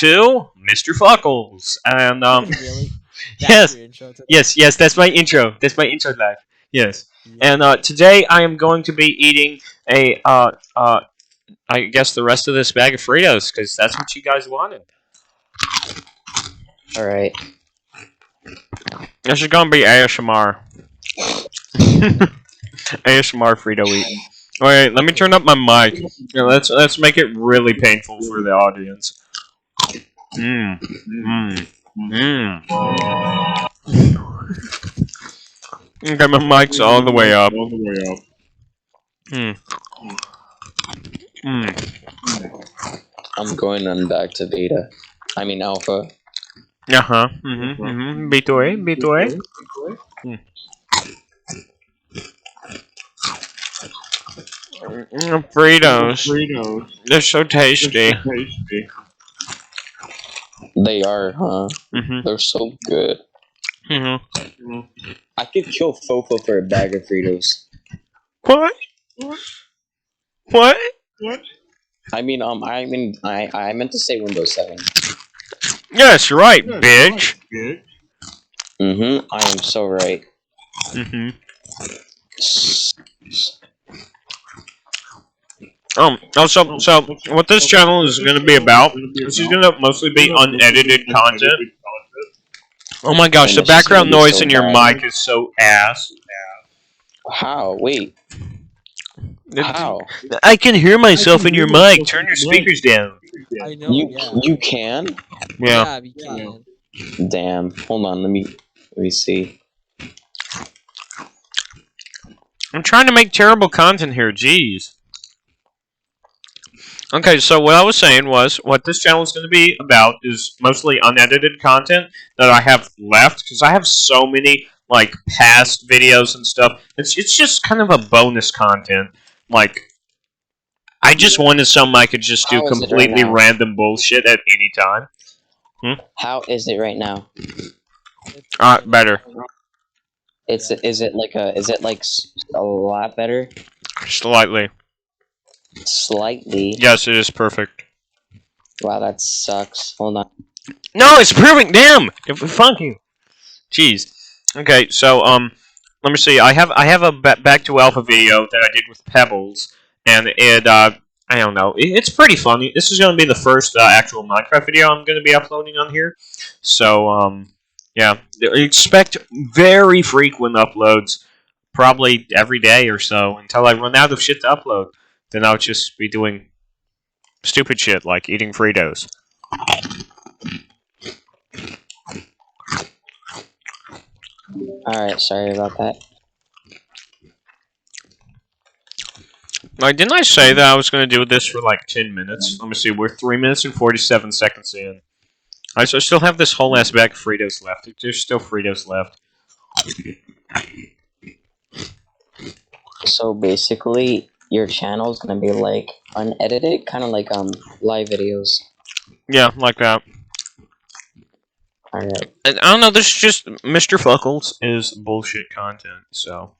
to Mr. Fuckles, and Really? yes, Your intro to yes, that's my intro. That's my intro live. Yes, Yeah. and today I am going to be eating a I guess the rest of this bag of Fritos because that's what you guys wanted. All right. This is gonna be ASMR. ASMR Frito eat. Wait, let me turn up my mic. Yeah, let's make it really painful for the audience. Mmm. Mmm. Mmm. Okay, my mic's all the way up. Mmm. Mmm. I'm going on back to beta. I mean alpha. Uh-huh. B2A, B2A. Fritos. They're so tasty. They are, huh? Mm-hmm. They're so good. Mm-hmm. I could kill Fofo for a bag of Fritos. What? What? I meant to say Windows 7. Yes, you're right, bitch. Mm-hmm. I am so right. Mm-hmm. So what this channel is going to be about, this is going to mostly be unedited content. Oh my gosh, And the it's just gonna background be noise so in your bad. mic is so ass. How? Wait. How? I can hear myself in your mic. Turn your speakers down. I know. You can? Yeah. We can. Damn. Hold on. Let me see. I'm trying to make terrible content here. Jeez. Okay, so what I was saying was, what this channel is going to be about is mostly unedited content that I have left, because I have so many, like, past videos and stuff. It's just kind of a bonus content. Like, I just wanted something I could just do How is it right completely now? random bullshit at any time. How is it right now? Better. Is it like a lot better? Slightly. Slightly. Yes, it is perfect. Wow, that sucks. Hold on. No, it's perfect. Damn. Fuck you. Jeez. Okay, so let me see. I have a back to alpha video that I did with Pebbles, and it I don't know. It's pretty funny. This is going to be the first actual Minecraft video I'm going to be uploading on here. So yeah, expect very frequent uploads, probably every day or so until I run out of shit to upload. Then I'll just be doing stupid shit like eating Fritos. Alright, sorry about that. Like, didn't I say that I was going to do this for like 10 minutes? Let me see, we're 3 minutes and 47 seconds in. I still have this whole ass bag of Fritos left. There's still Fritos left. So basically, your channel is gonna be like unedited, kind of like live videos. Yeah, like that. Alright. And I don't know, this is just Mr. Fuckles is bullshit content, so.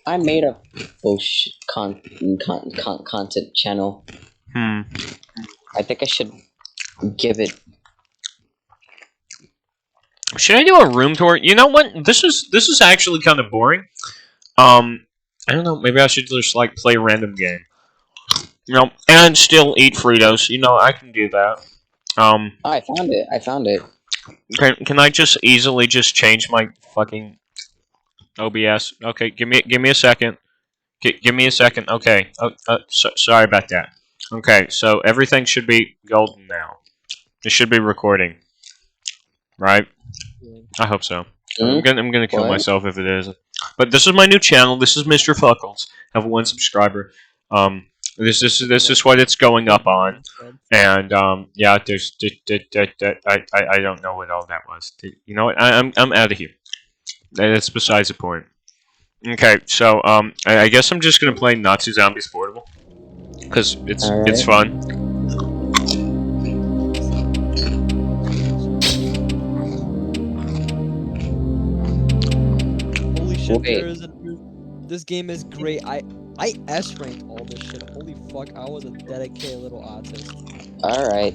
I made a bullshit content channel. I think I should give it. Should I do a room tour? You know what? This is actually kind of boring. I don't know. Maybe I should just like play a random game. You know, and still eat Fritos. You know, I can do that. Oh, I found it. I found it. Can I just easily just change my fucking OBS? Okay, give me a second. Give me a second. Okay. Sorry about that. Okay, so everything should be golden now. It should be recording, right? I hope so. I'm gonna kill myself if it isn't. But this is my new channel. This is Mr. Fuckles. I have 1 subscriber. This is what it's going up on, and yeah, there's I don't know what all that was. You know what? I'm out of here. That's besides the point. Okay, so I guess I'm just gonna play Nazi Zombies Portable because it's fun. Holy shit! Wait. This game is great. I S ranked all this shit. Holy fuck! I was a dedicated little artist. Alright.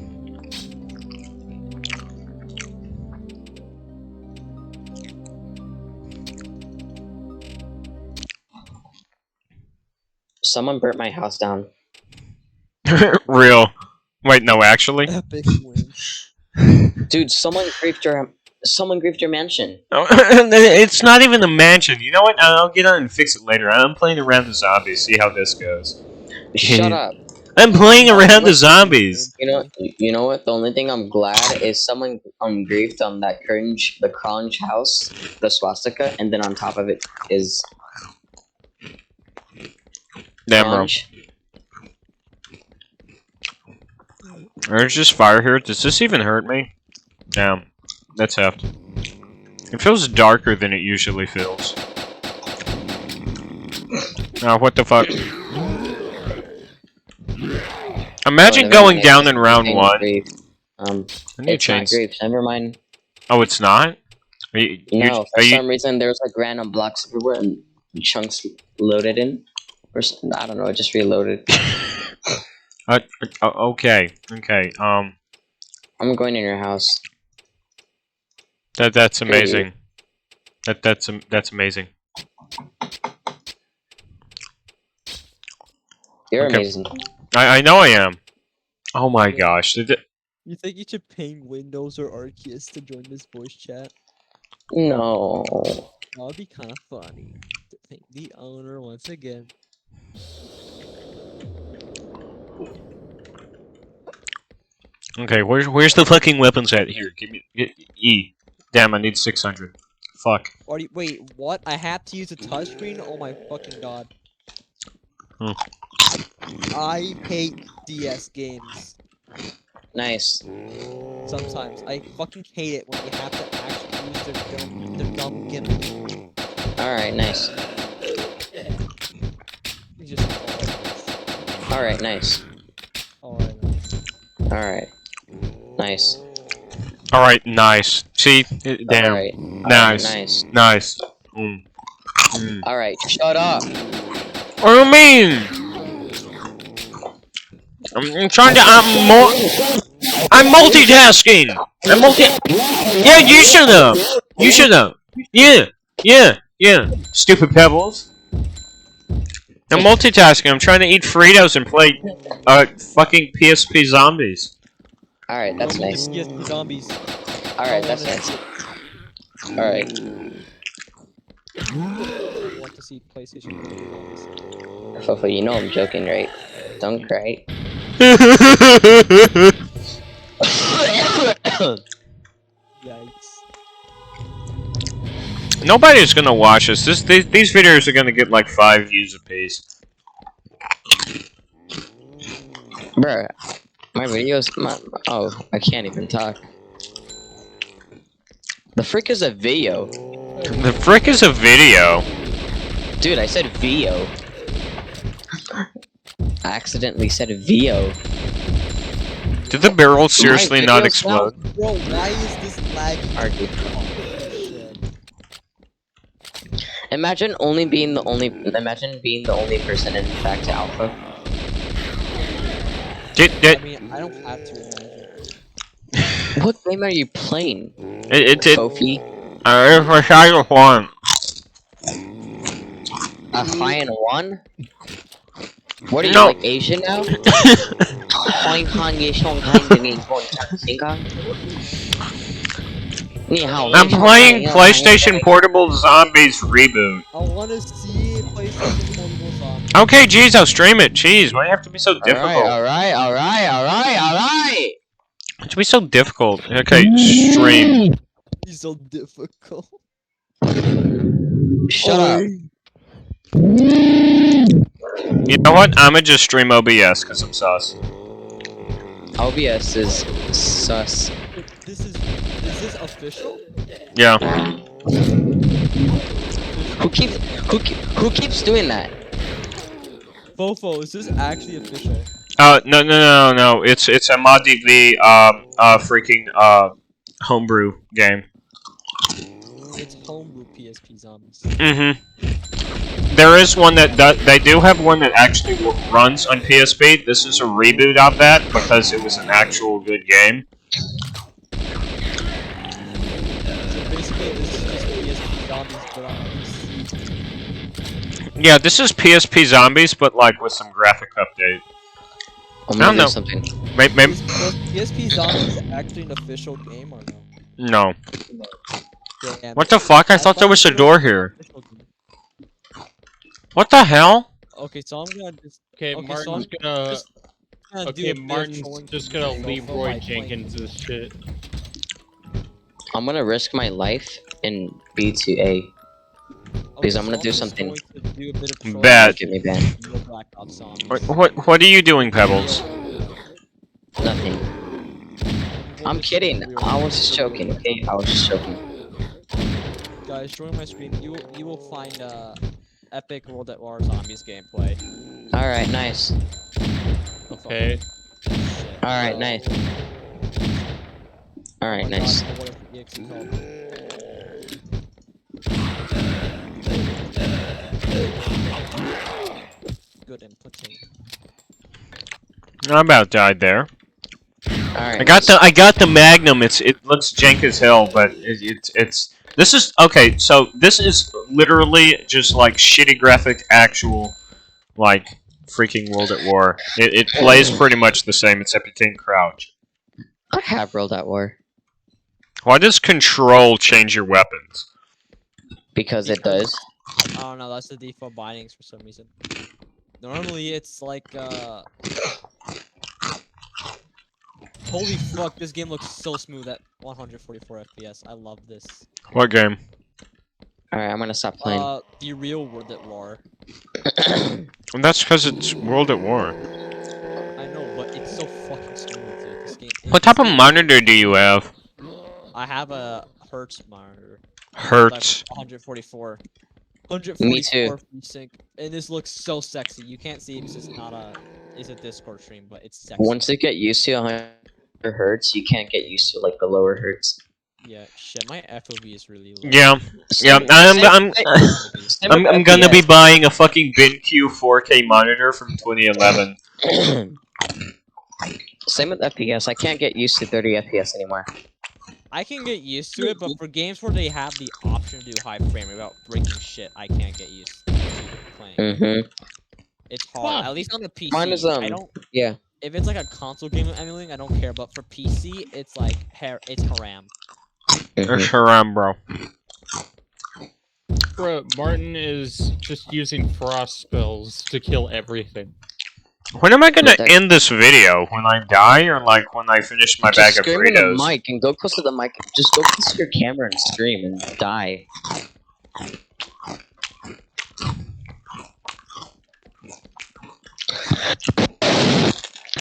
Someone burnt my house down. Real. Wait, no, actually. Epic win. Dude, someone griefed your mansion. Oh, it's not even a mansion. You know what? I'll get on and fix it later. I'm playing around the zombies. See how this goes. Shut up. I'm playing around the look, zombies. You know what? The only thing I'm glad is someone griefed on that the crunch house, the swastika, and then on top of it is Damn, bro. crunch. There's just fire here. Does this even hurt me? Damn. That's heft. It feels darker than it usually feels. Oh, what the fuck? Imagine going down in round 1. I need to It's not change. griefed. Never mind. Oh, it's not? No, for some reason there's like random blocks everywhere and chunks loaded in. Or I don't know. It just reloaded. Okay. Okay. I'm going in your house. That's amazing. That's amazing. You're Okay. amazing. I know I am. Oh my gosh. Did it... You think you should ping Windows or Arceus to join this voice chat? No. That would be kind of funny. To thank the owner once again. Okay, where's the fucking weapons at? Here, give me E. Damn, I need 600. Fuck. Wait, what? I have to use a touchscreen? Oh my fucking god. Hmm. I hate DS games. Nice. Sometimes. I fucking hate it when you have to actually use their dumb gimmick. Alright, nice. You just Alright, nice. alright. Alright. Nice. Alright, nice. See? Damn. Alright. Nice. Nice. Nice. Alright, shut up. What do you mean? I'm trying to. I'm multitasking. Yeah, you should have. You should have. Yeah. Stupid pebbles. I'm multitasking. I'm trying to eat Fritos and play fucking PSP Zombies. Alright, that's nice. PSP Zombies. Alright, that's nice. Alright. I want to see PlayStation Zombies. Fofo, you know I'm joking, right? Don't cry. Yikes. Nobody's gonna watch this. These videos are gonna get like 5 views apiece. Bruh, my videos. Oh, I can't even talk. The frick is a video? The frick is a video. Dude, I said VO. I accidentally said VO. Did the barrel seriously not explode? Bro, why is this lagging? Argue. Shit. Imagine being the only person in back to alpha. I mean, I don't have to imagine. What game are you playing? If Kofi? I shot your one. A High and One? What are you, No. like Asian now? I'm playing PlayStation Portable Zombies Reboot. I want to see PlayStation Portable Zombies. Okay, jeez, I'll stream it. Jeez, why do you have to be so difficult? Alright. It's be so difficult. Okay, stream. It's so difficult. Shut up. You know what? I'ma just stream OBS because I'm sus. OBS is sus. Is this official? Yeah. Who keeps doing that? Fofo, is this actually official? No. It's a ModDV freaking homebrew game. It's homebrew PSP Zombies. There is one they do have one that actually runs on PSP. This is a reboot of that because it was an actual good game. So basically, this is just PSP Zombies, but on PC. Yeah, this is PSP Zombies, but like with some graphic update. I'm I gonna don't do know. something. Maybe Was PSP Zombies actually an official game or no? no. Damn. What the fuck? I thought there was a door here. What the hell? Okay, so I'm gonna just. Okay, Okay, so Martin's I'm gonna. just gonna do Okay, a bit of Martin's trolling just to gonna Mr. leave Gofo Roy by playing Jenkins this this shit. I'm gonna risk my life and B to A. Because I'm so gonna do just something. going to do a bit of trolling Bet. Don't get me banned. to real Black Ops Zombies. What are you doing, Pebbles? Nothing. Well, I'm this is kidding. real- I was just this is real joking. Black Okay, I was just joking. Guys, join my screen. You will find epic World at War Zombies gameplay. All right, nice. Oh, fuck. Okay. Shit. All right, Yo. nice. All Oh right, my nice. God, what if the EXE help? Good inputting. I about died there. All right. I got the Magnum. It looks jank as hell, but it's this is okay. So this is literally just like shitty graphic, actual like freaking World at War. It plays pretty much the same, except you can't crouch. I have World at War Why does control change your weapons? because it does. I don't know, that's the default bindings for some reason. Normally it's like holy fuck, this game looks so smooth at 144 FPS. I love this. What game? All right, I'm gonna stop playing. The real World at War. And that's because it's World at War. I know, but it's so fucking smooth, dude. This game. What type of monitor do you have? I have a Hertz monitor. Hertz. 144. Me too. 144 FreeSync, and this looks so sexy. You can't see it because it's not a Discord stream, but it's sexy. Once you get used to 100 hertz, you can't get used to like the lower hertz. Yeah, shit, my FOV is really low. Yeah, yeah. I'm gonna be buying a fucking BenQ 4K monitor from 2011. Same with FPS. I can't get used to 30 FPS anymore. I can get used to it, but for games where they have the option to do high frame rate without breaking shit, I can't get used to playing. Mm-hmm. It's hard, at least on the PC. Mine is I don't. Yeah. If it's like a console game I'm emulating, I don't care. But for PC, it's like it's haram. It's haram, bro. Bro, Martin is just using frost spells to kill everything. When am I gonna end this video? When I die, or like when I finish my bag of scream in the Fritos? mic and go close to the mic. Just go close to your camera and scream and die.